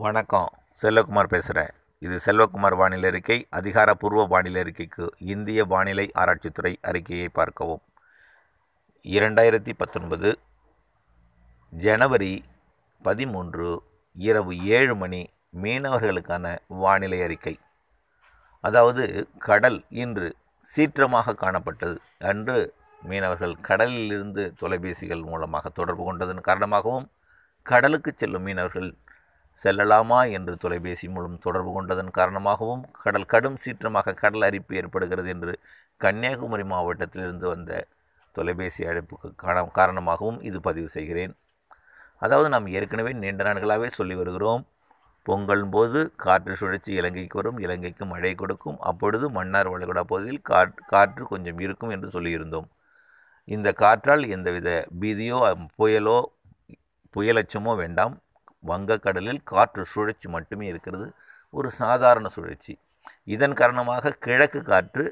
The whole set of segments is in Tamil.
வணக்கம். செல்வகுமார் பேசுகிறேன். இது செல்வகுமார் வானிலை அறிக்கை. அதிகாரப்பூர்வ வானிலை அறிக்கைக்கு இந்திய வானிலை ஆராய்ச்சித்துறை அறிக்கையை பார்க்கவும். 2019 ஜனவரி 13 இரவு 7 மணி மீனவர்களுக்கான வானிலை அறிக்கை. அதாவது கடல் இன்று சீற்றமாக காணப்பட்டது. அன்று மீனவர்கள் கடலிலிருந்து தொலைபேசிகள் மூலமாக தொடர்பு கொண்டதன் காரணமாகவும், கடலுக்கு செல்லும் மீனவர்கள் செல்லலாமா என்று தொலைபேசி மூலம் தொடர்பு கொண்டதன் காரணமாகவும் கடல் கடும் சீற்றமாக கடல் அரிப்பு ஏற்படுகிறது என்று கன்னியாகுமரி மாவட்டத்திலிருந்து வந்த தொலைபேசி அழைப்புக்கு காரணமாகவும் இது பதிவு செய்கிறேன். அதாவது நாம் ஏற்கனவே நீண்ட நாட்களாகவே சொல்லி வருகிறோம். பொங்கல் போது காற்று சுழற்சி இலங்கைக்கு வரும், இலங்கைக்கு மழை கொடுக்கும், அப்பொழுது மன்னார் வளைகுடா பகுதியில் காற்று கொஞ்சம் இருக்கும் என்று சொல்லியிருந்தோம். இந்த காற்றால் எந்தவித பீதியோ புயலச்சமோ வேண்டாம். வங்கக்கடலில் காற்று சுழற்சி மட்டுமே இருக்கிறது, ஒரு சாதாரண சுழற்சி. இதன் காரணமாக கிழக்கு காற்று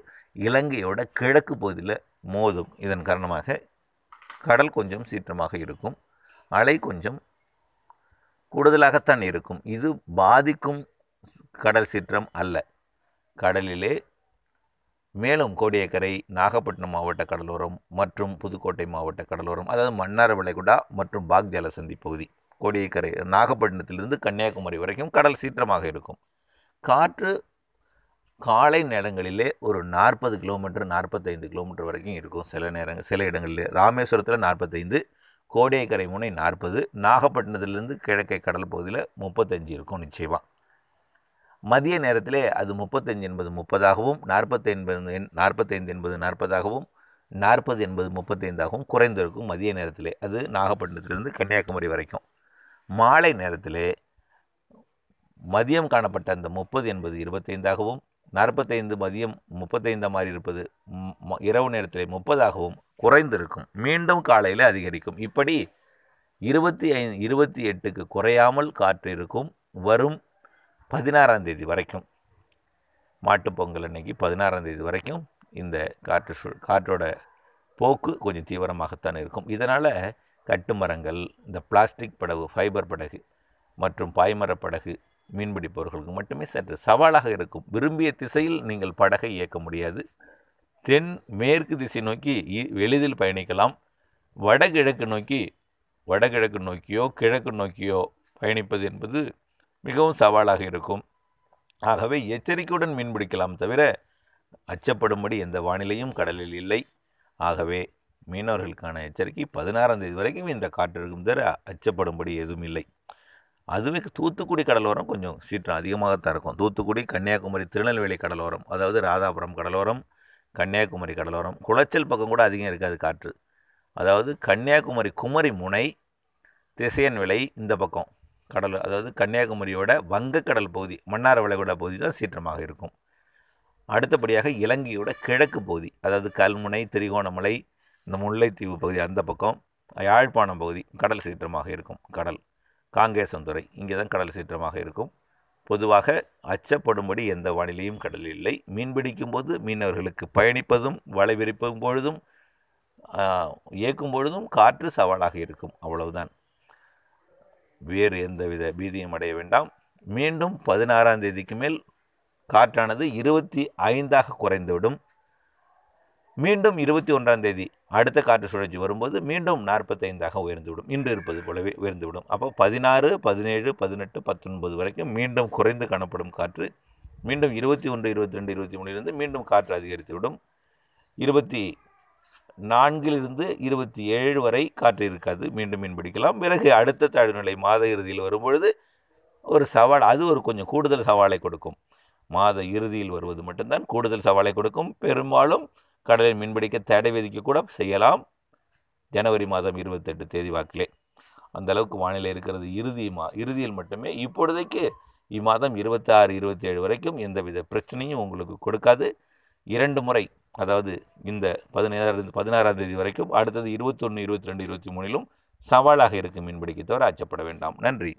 இலங்கையோட கிழக்கு பகுதியில் மோதும். இதன் காரணமாக கடல் கொஞ்சம் சீற்றமாக இருக்கும், அலை கொஞ்சம் கூடுதலாகத்தான் இருக்கும். இது பாதிக்கும் கடல் சீற்றம் அல்ல. கடலிலே மேலும் கோடியக்கரை, நாகப்பட்டினம் மாவட்ட கடலோரம் மற்றும் புதுக்கோட்டை மாவட்ட கடலோரம், அதாவது மன்னார் வளைகுடா மற்றும் பாக் ஜலசந்தி பகுதி, கோடியக்கரை நாகப்பட்டினத்திலிருந்து கன்னியாகுமரி வரைக்கும் கடல் சீற்றமாக இருக்கும். காற்று காலை நேரங்களிலே ஒரு 40 கிலோமீட்டர் 45 கிலோமீட்டர் வரைக்கும் இருக்கும். சில இடங்களில் ராமேஸ்வரத்தில் 45, கோடியக்கரை முனை 40, நாகப்பட்டினத்திலிருந்து கிழக்கே கடல் பகுதியில் 35 இருக்கும் நிச்சயமாக. மதிய நேரத்திலே அது 35 என்பது 30ஆகவும், 45 என்பது 40ஆகவும், 40 என்பது 35ஆகவும் குறைந்திருக்கும் மதிய நேரத்திலே. அது நாகப்பட்டினத்திலிருந்து கன்னியாகுமரி வரைக்கும். மாலை நேரத்திலே மதியம் காணப்பட்ட அந்த 30 என்பது 25ஆகவும், 45 மதியம் 35 மாதிரி இருப்பது இரவு நேரத்திலே 30ஆகவும் குறைந்திருக்கும். மீண்டும் காலையில் அதிகரிக்கும். இப்படி 28க்கு குறையாமல் காற்று இருக்கும். வரும் 16ஆம் தேதி வரைக்கும், மாட்டுப்பொங்கல் அன்னைக்கு 16ஆம் தேதி வரைக்கும் இந்த காற்றோட போக்கு கொஞ்சம் தீவிரமாகத்தான் இருக்கும். இதனால் கட்டுமரங்கள், இந்த பிளாஸ்டிக் படகு, ஃபைபர் படகு மற்றும் பாய்மர படகு மீன்பிடிப்பவர்களுக்கு மட்டுமே சற்று சவாலாக இருக்கும். விரும்பிய திசையில் நீங்கள் படகை இயக்க முடியாது. தென் மேற்கு திசை நோக்கி எளிதில் பயணிக்கலாம். வடகிழக்கு நோக்கியோ கிழக்கு நோக்கியோ பயணிப்பது என்பது மிகவும் சவாலாக இருக்கும். ஆகவே எச்சரிக்கையுடன் மீன்பிடிக்கலாம் தவிர அச்சப்படும்படி எந்த வானிலையும் கடலில் இல்லை. ஆகவே மீனவர்களுக்கான எச்சரிக்கை 16ஆம் தேதி வரைக்கும் இந்த காற்று இருக்கும் தவிர அச்சப்படும்படி எதுவும் இல்லை. அதுவே தூத்துக்குடி கடலோரம் கொஞ்சம் சீற்றம் அதிகமாகத்தான் இருக்கும். தூத்துக்குடி, கன்னியாகுமரி, திருநெல்வேலி கடலோரம், அதாவது ராதாபுரம் கடலோரம், கன்னியாகுமரி கடலோரம், குளச்சல் பக்கம் கூட அதிகம் இருக்காது காற்று. அதாவது கன்னியாகுமரி குமரி முனை, திசையன் விலை இந்த பக்கம் கடல், அதாவது கன்னியாகுமரியோட வங்கக்கடல் பகுதி, மன்னார் வளைகுடா பகுதி தான் சீற்றமாக இருக்கும். அடுத்தபடியாக இலங்கையோட கிழக்கு பகுதி, அதாவது கல்முனை, திரிகோணமலை, இந்த முல்லைத்தீவு பகுதி, அந்த பக்கம் யாழ்ப்பாணம் பகுதி கடல் சீற்றமாக இருக்கும். கடல் காங்கேசந்துறை இங்கே தான் கடல் சீற்றமாக இருக்கும். பொதுவாக அச்சப்படும்படி எந்த வானிலையும் கடலில் இல்லை. மீன்பிடிக்கும் போது மீனவர்களுக்கு பயணிப்பதும் வலை விரிப்பும் பொழுதும் இயக்கும் பொழுதும் காற்று சவாலாக இருக்கும். அவ்வளவுதான். வேறு எந்தவித பீதியும் அடைய வேண்டாம். மீண்டும் 16ஆம் தேதிக்கு மேல் காற்றானது 25ஆக குறைந்துவிடும். மீண்டும் 21ஆம் தேதி அடுத்த காற்று சுழற்சி வரும்போது மீண்டும் 45ஆக உயர்ந்துவிடும். இன்று இருப்பது போலவே உயர்ந்துவிடும். அப்போ 16, 17, 18, 19 வரைக்கும் மீண்டும் குறைந்து காணப்படும் காற்று. மீண்டும் 21, 22, 23 மீண்டும் காற்று அதிகரித்துவிடும். 24 27 வரை காற்று இருக்காது. மீண்டும் மீன்பிடிக்கலாம். பிறகு அடுத்த தாழ்வுநிலை மாத இறுதியில் வரும்பொழுது ஒரு சவால், அது ஒரு கொஞ்சம் கூடுதல் சவாலை கொடுக்கும். மாத இறுதியில் வருவது மட்டும்தான் கூடுதல் சவாலை கொடுக்கும். பெரும்பாலும் கடலில் மீன்பிடிக்க தடை விதிக்க கூட செய்யலாம். ஜனவரி மாதம் 28 தேதி வாக்கிலே அந்த அளவுக்கு வானிலை இருக்கிறது. இறுதியில் மட்டுமே. இப்பொழுதைக்கு இம்மாதம் 26, 27 வரைக்கும் எந்தவித பிரச்சனையும் உங்களுக்கு கொடுக்காது. 2 முறை, அதாவது இந்த 16ஆம் தேதி வரைக்கும், அடுத்தது 21, 22, 23 சவாலாக இருக்கும் மீன்பிடிக்க தவிர அச்சப்பட வேண்டாம். நன்றி.